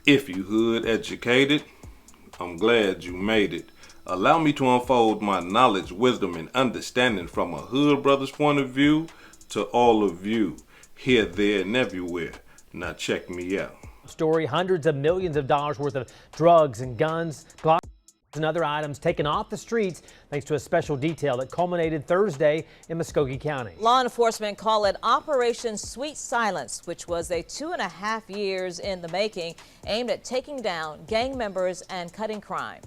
If you hood educated, I'm glad you made it. Allow me to unfold my knowledge, wisdom, and understanding from a hood brother's point of view to all of you, here, there, and everywhere. Now check me out. Story, hundreds of millions of dollars worth of drugs and guns, Glocks and other items taken off the streets thanks to a special detail that culminated Thursday in Muskogee County. Law enforcement call it Operation Sweet Silence, which was a 2.5 years in the making, aimed at taking down gang members and cutting crime.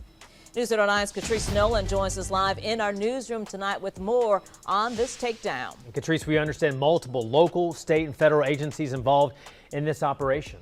News 9's Catrice Nolan joins us live in our newsroom tonight with more on this takedown. And Catrice, we understand multiple local, state, and federal agencies involved in this operation.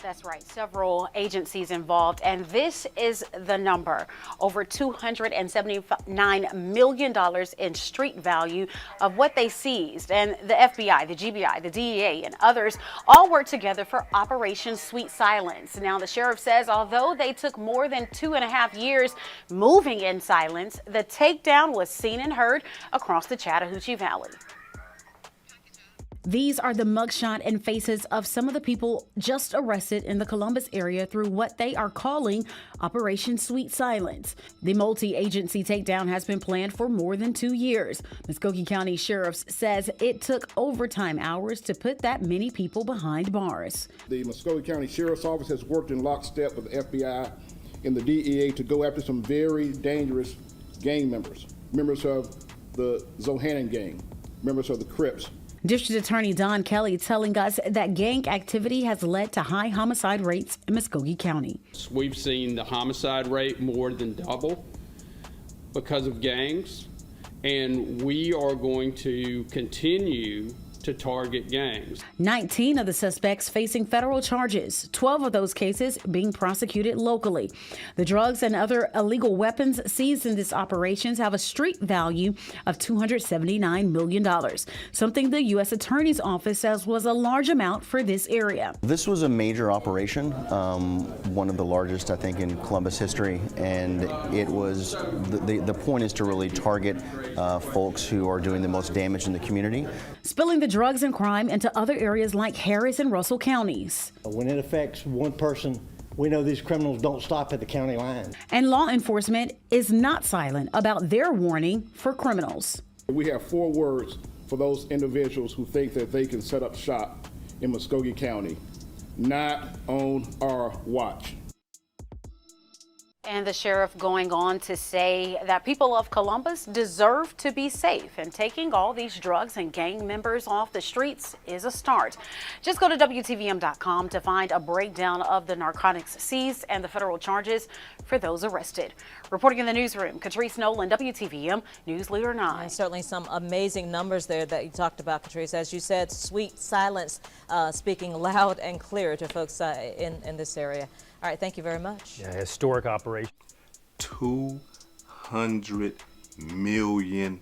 That's right, several agencies involved, and this is the number. Over $279 million in street value of what they seized. And the FBI, the GBI, the DEA, and others all worked together for Operation Sweet Silence. Now, the sheriff says although they took more than 2.5 years moving in silence, the takedown was seen and heard across the Chattahoochee Valley. These are the mugshot and faces of some of the people just arrested in the Columbus area through what they are calling Operation Sweet Silence. The multi-agency takedown has been planned for more than 2 years. Muskogee County Sheriff's says it took overtime hours to put that many people behind bars. The Muskogee County Sheriff's Office has worked in lockstep with the FBI and the DEA to go after some very dangerous gang members, members of the Zohannan gang, members of the Crips. District Attorney Don Kelly telling us that gang activity has led to high homicide rates in Muskogee County. We've seen the homicide rate more than double because of gangs, and we are going to continue to target gangs. 19 of the suspects facing federal charges, 12 of those cases being prosecuted locally. The drugs and other illegal weapons seized in this operations have a street value of $279 million, something the U.S. Attorney's Office says was a large amount for this area. This was a major operation, one of the largest, I think, in Columbus history, and it was, the point is to really target folks who are doing the most damage in the community. Spilling the drugs and crime into other areas like Harris and Russell counties. When it affects one person, we know these criminals don't stop at the county line. And law enforcement is not silent about their warning for criminals. We have 4 words for those individuals who think that they can set up shop in Muskogee County: not on our watch. And the sheriff going on to say that people of Columbus deserve to be safe, and taking all these drugs and gang members off the streets is a start. Just go to WTVM.com to find a breakdown of the narcotics seized and the federal charges for those arrested. Reporting in the newsroom, Catrice Nolan, WTVM News Leader 9. And certainly some amazing numbers there that you talked about, Catrice. As you said, sweet silence, speaking loud and clear to folks in this area. All right, thank you very much. Yeah, historic operation. $200 million.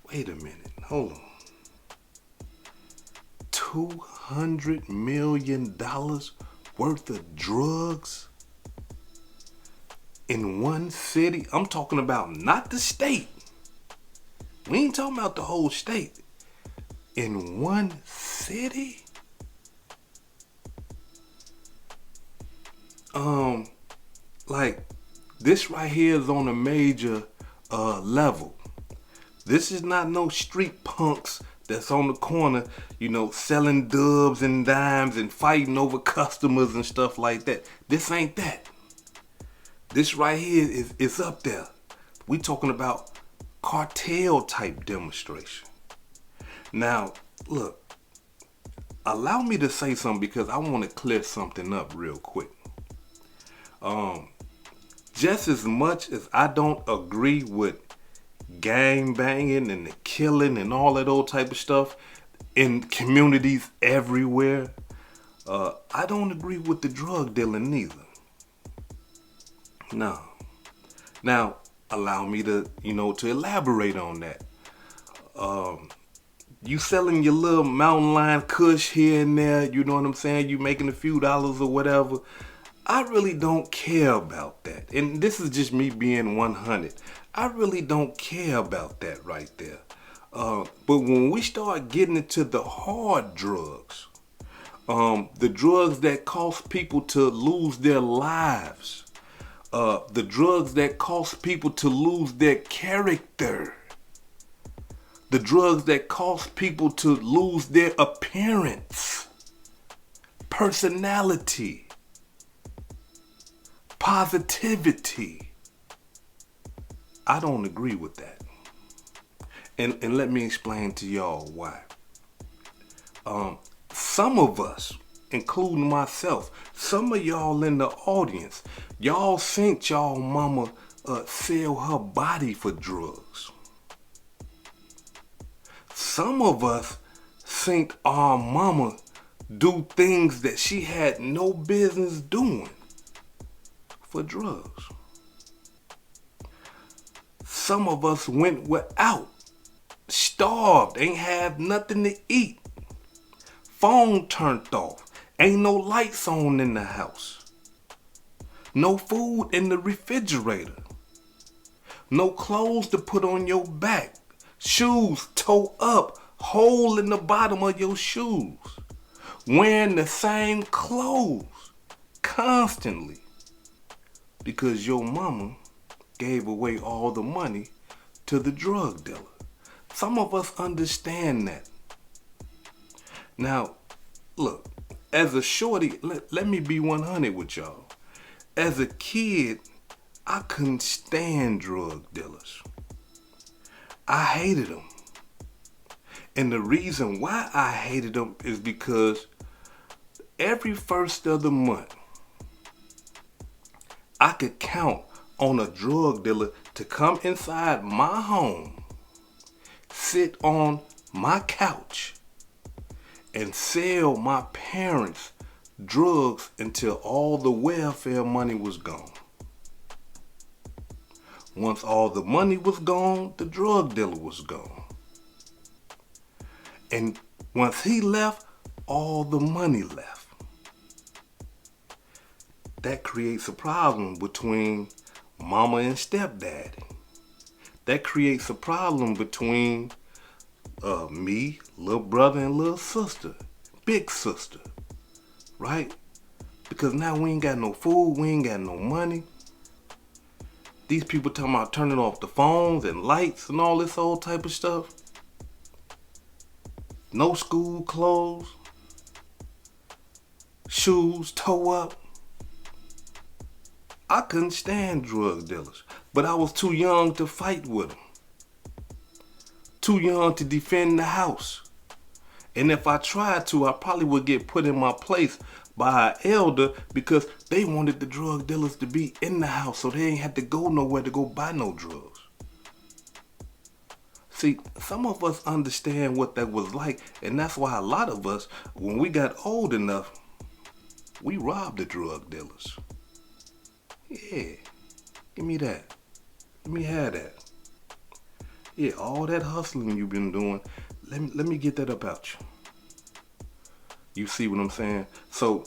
Wait a minute, hold on. $200 million worth of drugs in one city? I'm talking about not the state. We ain't talking about the whole state. In one city? Like, this right here is on a major level. This is not no street punks that's on the corner, you know, selling dubs and dimes and fighting over customers and stuff like that. This ain't that. This right here is up there. We talking about cartel type demonstration. Now, look, allow me to say something because I want to clear something up real quick. Just as much as I don't agree with gang banging and the killing and all that old type of stuff in communities everywhere, I don't agree with the drug dealing neither. No. Now, allow me to, to elaborate on that. You selling your little mountain lion kush here and there, you know what I'm saying? You making a few dollars or whatever. I really don't care about that. And this is just me being 100. I really don't care about that right there. But when we start getting into the hard drugs, the drugs that cause people to lose their lives, the drugs that cause people to lose their character, the drugs that cause people to lose their appearance, personality, positivity, I don't agree with that. And let me explain to y'all why. Some of us, including myself, some of y'all in the audience, y'all think y'all mama sell her body for drugs. Some of us think our mama do things that she had no business doing for drugs. Some of us went without, starved, ain't have nothing to eat. Phone turned off, ain't no lights on in the house. No food in the refrigerator. No clothes to put on your back. Shoes toe up, hole in the bottom of your shoes. Wearing the same clothes constantly because your mama gave away all the money to the drug dealer. Some of us understand that. Now, look, as a shorty, let me be 100 with y'all. As a kid, I couldn't stand drug dealers. I hated them. And the reason why I hated them is because every first of the month, I could count on a drug dealer to come inside my home, sit on my couch, and sell my parents drugs until all the welfare money was gone. Once all the money was gone, the drug dealer was gone. And once he left, all the money left. That creates a problem between mama and stepdaddy. That creates a problem between me, little brother, and little sister, big sister, right? Because now we ain't got no food, we ain't got no money. These people talking about turning off the phones and lights and all this old type of stuff. No school clothes, shoes toe up. I couldn't stand drug dealers, but I was too young to fight with them. Too young to defend the house. And if I tried to, I probably would get put in my place by an elder because they wanted the drug dealers to be in the house so they ain't had to go nowhere to go buy no drugs. See, some of us understand what that was like, and that's why a lot of us, when we got old enough, we robbed the drug dealers. Yeah, give me that. Let me have that. Yeah, all that hustling you've been doing, let me get that up out you. You see what I'm saying? So,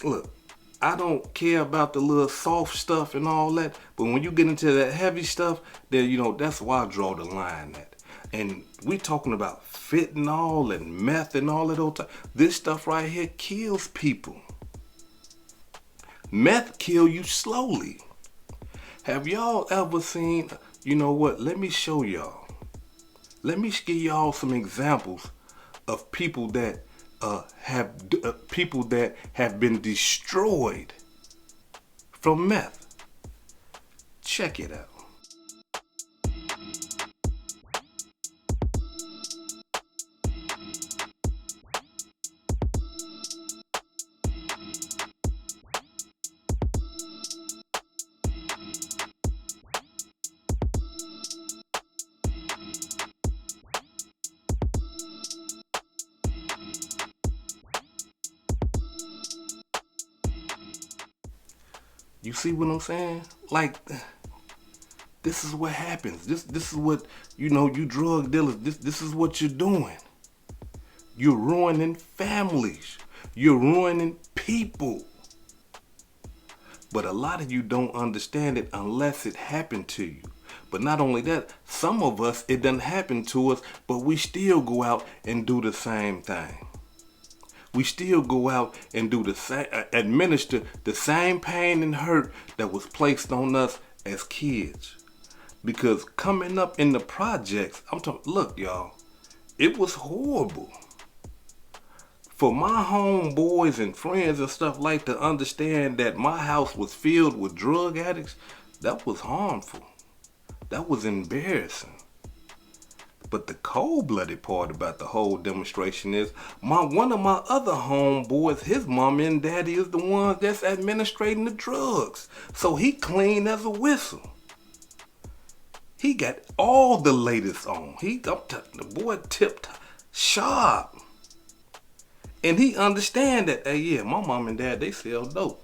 look, I don't care about the little soft stuff and all that, but when you get into that heavy stuff, then, you know, that's why I draw the line at. And we talking about fentanyl and meth and all that old time. This stuff right here kills people. Meth kill you slowly. Have y'all ever seen, you know what, let me show y'all. Let me give y'all some examples of people that have been destroyed from meth. Check it out. You see what I'm saying? Like, this is what happens. This is what, you know, you drug dealers, this is what you're doing. You're ruining families. You're ruining people. But a lot of you don't understand it unless it happened to you. But not only that, some of us, it doesn't happen to us, but we still go out and do the same thing. We still go out and do the same, administer the same pain and hurt that was placed on us as kids. Because coming up in the projects, I'm talking, look, y'all, it was horrible. For my homeboys and friends and stuff like to understand that my house was filled with drug addicts, that was harmful. That was embarrassing. But the cold-blooded part about the whole demonstration is one of my other homeboys, his mom and daddy is the ones that's administrating the drugs. So he clean as a whistle. He got all the latest on. The boy tipped sharp. And he understand that, hey, yeah, my mom and dad, they sell dope.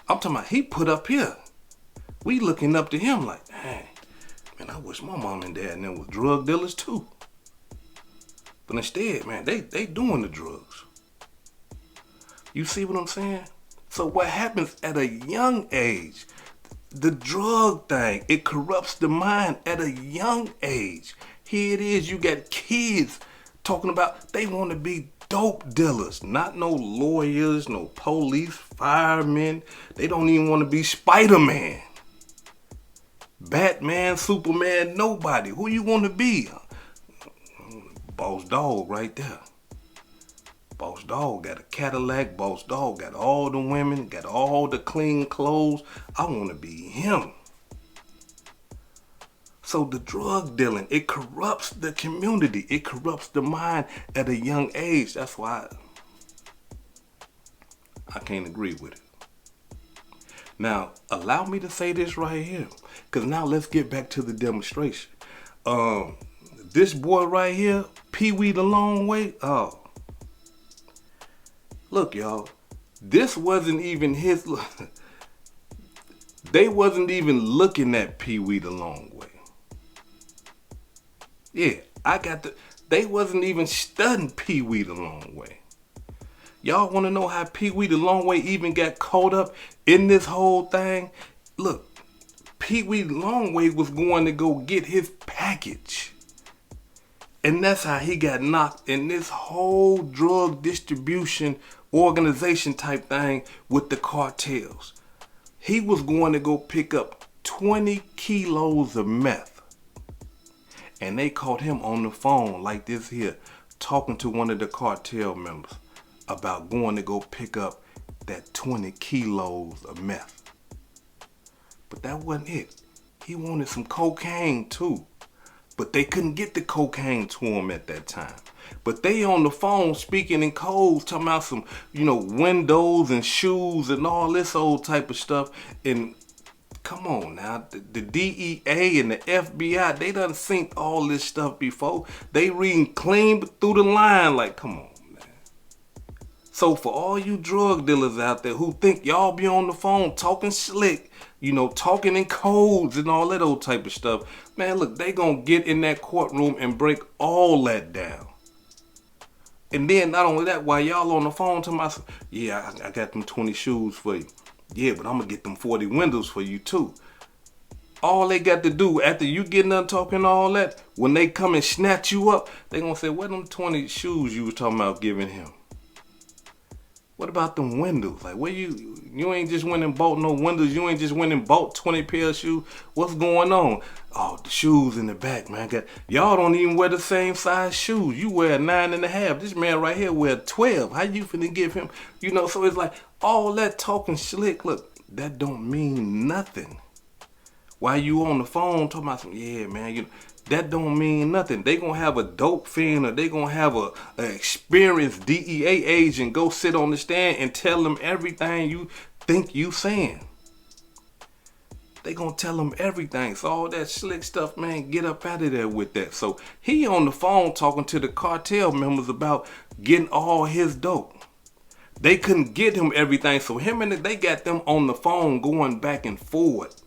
I'm talking about he put up here. We looking up to him like, hey, man, I wish my mom and dad and them was drug dealers too. But instead, man, they doing the drugs. You see what I'm saying? So what happens at a young age, the drug thing, it corrupts the mind at a young age. Here it is, you got kids talking about they want to be dope dealers, not no lawyers, no police, firemen. They don't even want to be Spider-Man, Batman, Superman, nobody. Who you want to be? Boss Dog right there. Boss Dog got a Cadillac. Boss Dog got all the women, got all the clean clothes. I want to be him. So the drug dealing, it corrupts the community. It corrupts the mind at a young age. That's why I can't agree with it. Now, allow me to say this right here, because now let's get back to the demonstration. This boy right here, PeeWee Longway, look, y'all, this wasn't even his, they wasn't even looking at PeeWee Longway. Yeah, they wasn't even studying PeeWee Longway. Y'all want to know how PeeWee Longway even got caught up in this whole thing? Look, PeeWee Longway was going to go get his package. And that's how he got knocked in this whole drug distribution organization type thing with the cartels. He was going to go pick up 20 kilos of meth. And they caught him on the phone like this here, talking to one of the cartel members about going to go pick up that 20 kilos of meth. But that wasn't it. He wanted some cocaine too. But they couldn't get the cocaine to him at that time. But they on the phone speaking in codes, talking about some, windows and shoes and all this old type of stuff. And come on now, the DEA and the FBI, they done seen all this stuff before. They reading clean through the line like, come on, man. So for all you drug dealers out there who think y'all be on the phone talking slick, talking in codes and all that old type of stuff, man, look, they gonna get in that courtroom and break all that down. And then not only that, while y'all on the phone to myself, yeah, I got them 20 shoes for you. Yeah, but I'm gonna get them 40 windows for you too. All they got to do after you get done talking all that, when they come and snatch you up, they gonna say, where them 20 shoes you was talking about giving him? What about them windows? Like, where you ain't just went and bought no windows. You ain't just went and bought 20 pair of shoes. What's going on? Oh, the shoes in the back, man. Y'all don't even wear the same size shoes. You wear a 9.5. This man right here wear 12. How you finna give him? So it's like all that talking slick. Look, that don't mean nothing. While you on the phone talking about some, yeah, man, that don't mean nothing. They gonna have a dope fiend or they gonna have an experienced DEA agent go sit on the stand and tell them everything you think you saying. They gonna tell them everything. So all that slick stuff, man, get up out of there with that. So he on the phone talking to the cartel members about getting all his dope. They couldn't get him everything, so they got them on the phone going back and forth.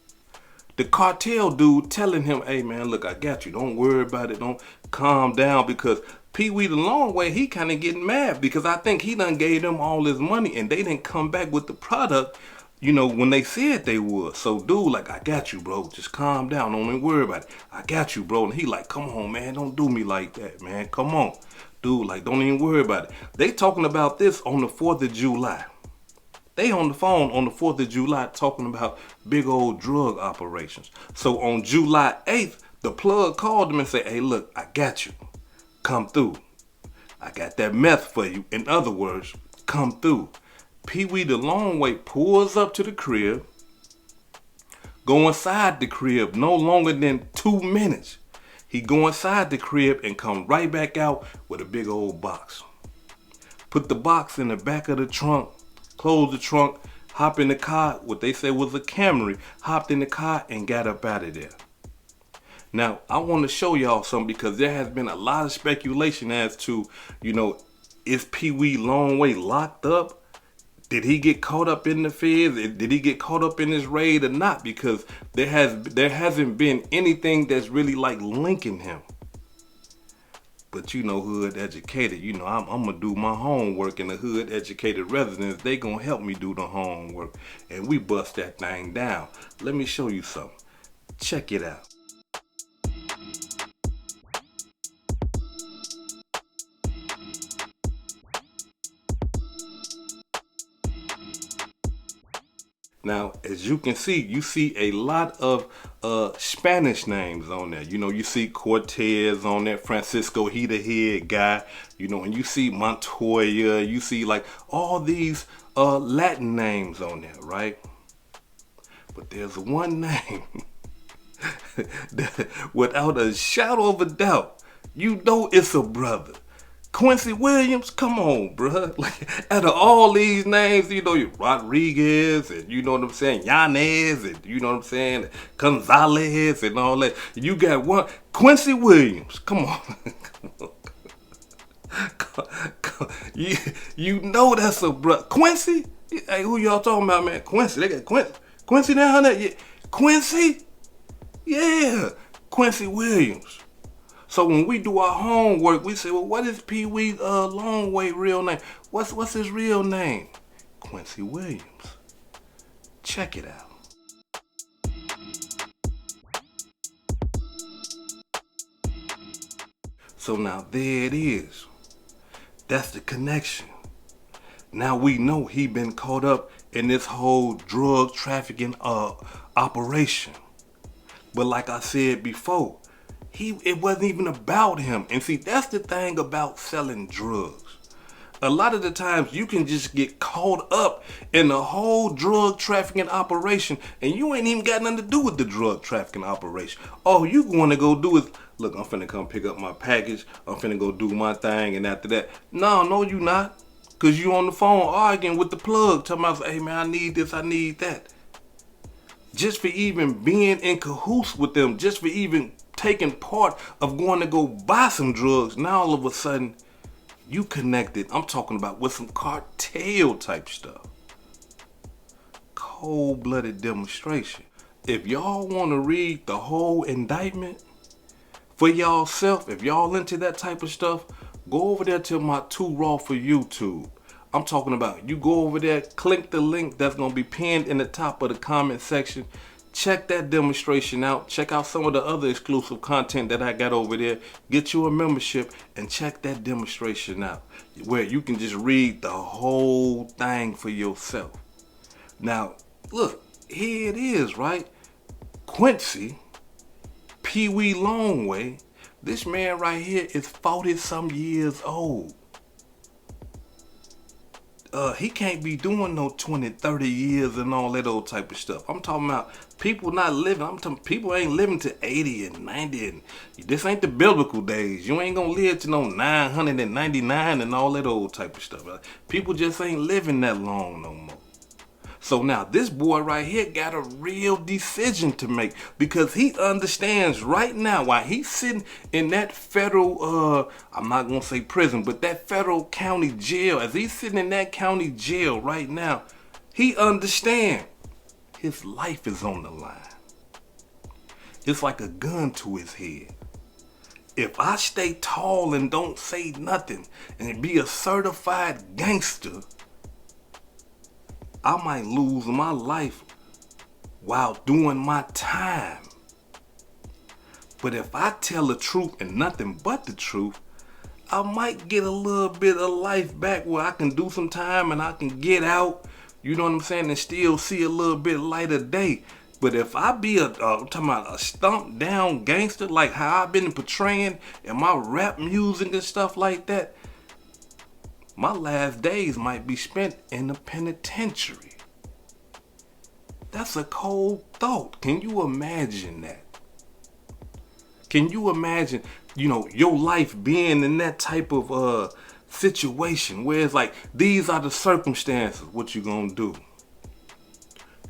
The cartel dude telling him, hey man, look, I got you. Don't worry about it. Don't calm down, because PeeWee Longway, he kind of getting mad because I think he done gave them all his money and they didn't come back with the product you know, when they said they would. So dude, like, I got you, bro. Just calm down. Don't even worry about it. I got you, bro. And he like, come on, man. Don't do me like that, man. Come on. Dude, like, don't even worry about it. They talking about this on the 4th of July. They on the phone on the 4th of July talking about big old drug operations. So on July 8th, the plug called them and said, hey, look, I got you. Come through. I got that meth for you. In other words, come through. PeeWee the Longway pulls up to the crib, go inside the crib no longer than 2 minutes. He go inside the crib and come right back out with a big old box. Put the box in the back of the trunk, close the trunk, hop in the car, what they said was a Camry, hopped in the car and got up out of there. Now, I want to show y'all something because there has been a lot of speculation as to, you know, is PeeWee Longway locked up? Did he get caught up in the feds? Did he get caught up in this raid or not? Because there hasn't been anything that's really like linking him. But you know, hood educated, you know, I'm gonna do my homework, and the hood educated residents, they gonna help me do the homework, and we bust that thing down. Let me show you something. Check it out. Now, as you can see, you see a lot of Spanish names on there. You know, you see Cortez on there, Francisco, he the head guy. You know, and you see Montoya, you see like all these Latin names on there, right? But there's one name that, without a shadow of a doubt, you know it's a brother. Quincy Williams, come on, bruh. Like, out of all these names, you know, you Rodriguez, and you know what I'm saying, Yanez, and you know what I'm saying, Gonzalez, and all that. You got one, Quincy Williams. Come on. You know that's a bruh. Quincy? Hey, who y'all talking about, man? Quincy. They got Quincy. Quincy down there? Yeah. Quincy? Yeah. Quincy Williams. So when we do our homework, we say, well, what is PeeWee Longway real name? What's his real name? Quincy Williams. Check it out. So now there it is. That's the connection. Now we know he been caught up in this whole drug trafficking operation. But like I said before, it wasn't even about him. And see, that's the thing about selling drugs. A lot of the times you can just get caught up in the whole drug trafficking operation and you ain't even got nothing to do with the drug trafficking operation. All you going to go do is, look, I'm finna come pick up my package. I'm finna go do my thing, and after that, no, you not. Because you on the phone arguing with the plug, talking about, hey man, I need this, I need that. Just for even being in cahoots with them, just for even taking part of going to go buy some drugs, now all of a sudden you connected, I'm talking about with some cartel type stuff. Cold-blooded demonstration. If y'all want to read the whole indictment for y'all self, if y'all into that type of stuff, go over there to my Too Raw for YouTube. I'm talking about, you go over there, click the link that's going to be pinned in the top of the comment section. Check that demonstration out. Check out some of the other exclusive content that I got over there. Get you a membership and check that demonstration out, where you can just read the whole thing for yourself. Now, look, here it is, right? Quincy, PeeWee Longway, this man right here is 40-some years old. He can't be doing no 20, 30 years and all that old type of stuff. I'm talking about people not living. I'm talking people ain't living to 80 and 90. And this ain't the biblical days. You ain't gonna live to no 999 and all that old type of stuff. People just ain't living that long no more. So now this boy right here got a real decision to make, because he understands right now why he's sitting in that federal, I'm not going to say prison, but that federal county jail. As he's sitting in that county jail right now, he understands his life is on the line. It's like a gun to his head. If I stay tall and don't say nothing and be a certified gangster, I might lose my life while doing my time. But if I tell the truth and nothing but the truth, I might get a little bit of life back where I can do some time and I can get out, you know what I'm saying, and still see a little bit lighter day. But if I be I'm talking about a stumped down gangster like how I've been portraying in my rap music and stuff like that, my last days might be spent in the penitentiary. That's a cold thought. Can you imagine that? Can you imagine, you know, your life being in that type of situation where it's like, these are the circumstances, what you gonna do?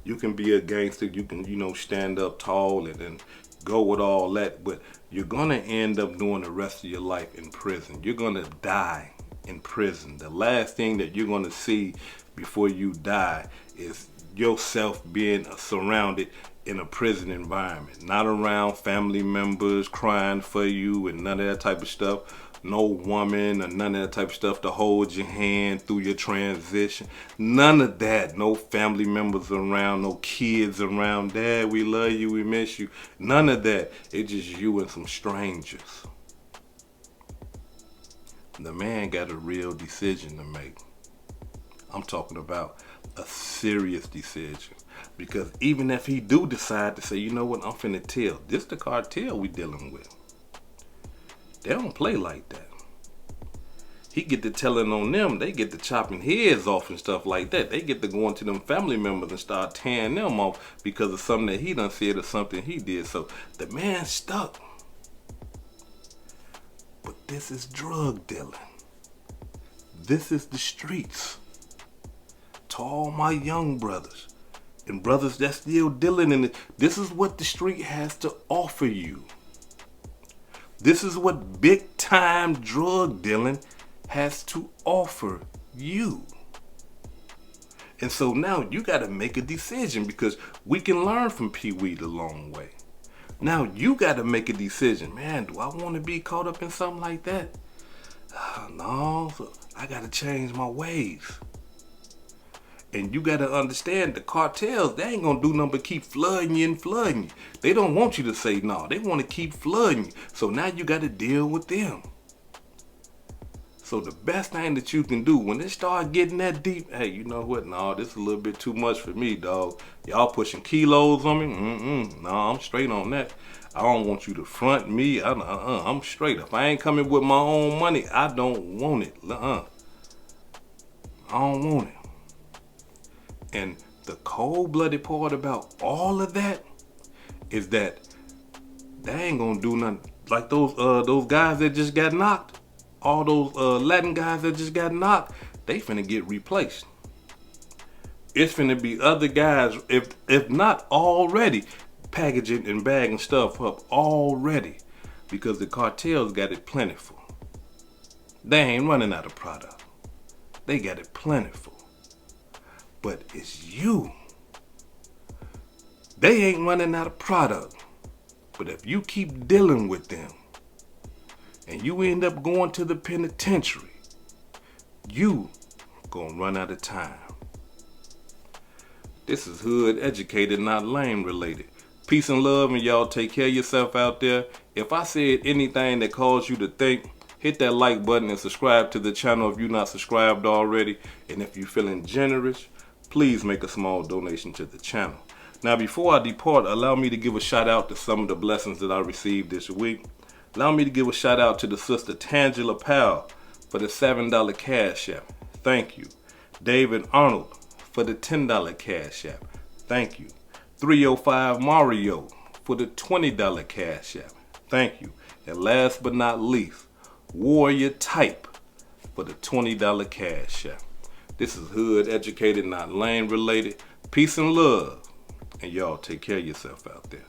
You can be a gangster, you can, you know, stand up tall and go with all that, but you're gonna end up doing the rest of your life in prison. You're gonna die in prison. The last thing that you're gonna see before you die is yourself being surrounded in a prison environment, not around family members crying for you and none of that type of stuff. No woman or none of that type of stuff to hold your hand through your transition. None of that. No family members around, no kids around. Dad, we love you, we miss you. None of that. It's just you and some strangers. The man got a real decision to make. I'm talking about a serious decision. Because even if he do decide to say, you know what, I'm finna tell, this the cartel we dealing with. They don't play like that. He get to telling on them, they get to chopping heads off and stuff like that. They get to going to them family members and start tearing them off because of something that he done said or something he did. So the man's stuck. But this is drug dealing. This is the streets. To all my young brothers and brothers that's still dealing in it, this is what the street has to offer you. This is what big time drug dealing has to offer you. And so now you got to make a decision, because we can learn from PeeWee Longway. Now you got to make a decision. Man, do I want to be caught up in something like that? No, so I got to change my ways. And you got to understand, the cartels, they ain't going to do nothing but keep flooding you and flooding you. They don't want you to say no. They want to keep flooding you. So now you got to deal with them. So the best thing that you can do when it start getting that deep, hey, you know what? No, this is a little bit too much for me, dog. Y'all pushing kilos on me? No, I'm straight on that. I don't want you to front me. I'm straight. If I ain't coming with my own money, I don't want it. I don't want it. And the cold-blooded part about all of that is that they ain't gonna do nothing. Like those guys that just got knocked, all those Latin guys that just got knocked, they finna get replaced. It's finna be other guys, if not already, packaging and bagging stuff up already, because the cartels got it plentiful. They ain't running out of product. They got it plentiful. But it's you. They ain't running out of product. But if you keep dealing with them and you end up going to the penitentiary, you gonna run out of time. This is hood educated, not lame related. Peace and love, and y'all take care of yourself out there. If I said anything that caused you to think, hit that like button and subscribe to the channel if you're not subscribed already. And if you're feeling generous, please make a small donation to the channel. Now, before I depart, allow me to give a shout out to some of the blessings that I received this week. Allow me to give a shout out to the sister Tangela Powell for the $7 Cash App. Thank you. David Arnold for the $10 Cash App. Thank you. 305 Mario for the $20 Cash App. Thank you. And last but not least, Warrior Type for the $20 Cash App. This is hood educated, not lane related. Peace and love. And y'all take care of yourself out there.